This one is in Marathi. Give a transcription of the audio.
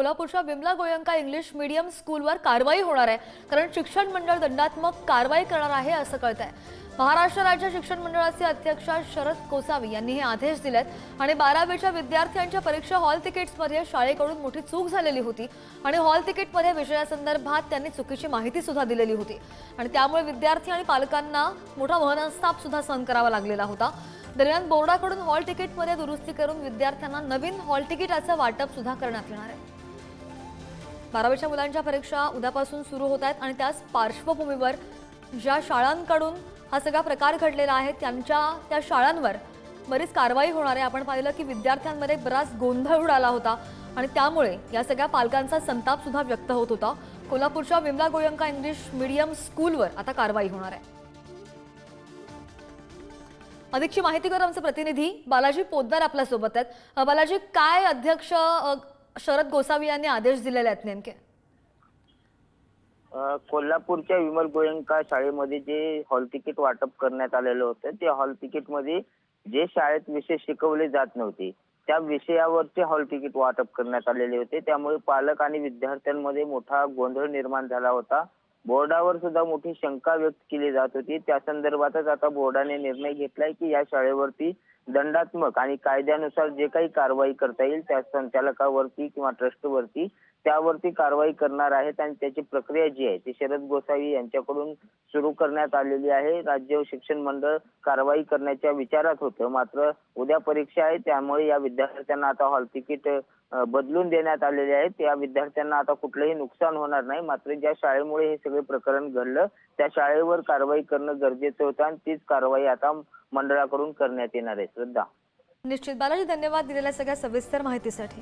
कोल्हापूरच्या विमला गोयंका इंग्लिश मीडियम स्कूलवर कारवाई होणार आहे, कारण शिक्षण मंडळ दंडात्मक कारवाई करणार आहे असं कळतंय। महाराष्ट्र राज्य शिक्षण मंडळाचे अध्यक्ष शरद कोसावी यांनी हे आदेश दिलेत आणि 12वीच्या विद्यार्थ्यांच्या परीक्षा हॉल तिकीट्समध्ये शाळेकडून मोठी चूक झालेली होती आणि हॉल तिकीटमध्ये विषयासंदर्भात त्यांनी चुकीची माहिती सुद्धा दिलेली होती आणि त्यामुळे विद्यार्थी आणि पालकांना मोठा मनस्ताप सुद्धा सहन करावा लागलेला होता। दरम्यान बोर्डाकडून हॉल तिकीटमध्ये दुरुस्ती करून विद्यार्थ्यांना नवीन हॉल तिकीटाचं वाटप सुद्धा करण्यात येणार आहे। 12वीच्या मुलांच्या परीक्षा उद्यापासून सुरू होत आहेत आणि त्याच पार्श्वभूमीवर ज्या शाळांकडून हा सगळा प्रकार घडलेला आहे त्या शाळांवर बरीच कारवाई होणार आहे। आपण पाहिलं की विद्यार्थ्यांमध्ये बराच गोंधळ उडाला होता आणि त्यामुळे या सगळ्या पालकांचा संताप सुद्धा व्यक्त होत होता। कोल्हापूरच्या विमला गोयंका इंग्लिश मीडियम स्कूलवर आता कारवाई होणार आहे। अधिकची माहिती कर आमचे प्रतिनिधी बालाजी पोद्दार आपल्या सोबत आहेत। बालाजी, काय अध्यक्ष शरद गोसावी यांनी आदेश दिलेले आहेत नेमके? कोल्हापूरच्या विमल गोयंका शाळेमध्ये जे हॉल तिकीट वाटप करण्यात आलेलं होतं, ते हॉल तिकीट मध्ये जे शाळेत विषय शिकवले जात नव्हते त्या विषयावरचे हॉल तिकीट वाटप करण्यात आलेले होते। त्यामुळे पालक आणि विद्यार्थ्यांमध्ये मोठा गोंधळ निर्माण झाला होता। बोर्डावर सुद्धा मोठी शंका व्यक्त केली जात होती। त्या संदर्भातच आता बोर्डाने निर्णय घेतलाय की या शाळेवरती दंडात्मक आणि कायद्यानुसार जे काही कारवाई करता येईल त्या संचालकावरती किंवा ट्रस्टवरती त्यावरती कारवाई करणार आहेत आणि त्याची प्रक्रिया जी आहे ती शरद गोसावी यांच्याकडून सुरू करण्यात आलेली आहे। राज्य शिक्षण मंडळ कारवाई करण्याच्या विचारात होतं, मात्र उद्या परीक्षा आहे त्यामुळे या विद्यार्थ्यांना आता हॉल तिकीट बदलून देण्यात आलेले आहेत। या विद्यार्थ्यांना आता कुठलंही नुकसान होणार नाही, मात्र ज्या शाळेमुळे हे सगळे प्रकरण घडलं त्या शाळेवर कारवाई करणं गरजेचं होतं आणि तीच कारवाई आता मंडळाकडून करण्यात येणार आहे। श्रद्धा, निश्चित बालाजी, धन्यवाद दिलेल्या सगळ्या सविस्तर माहितीसाठी।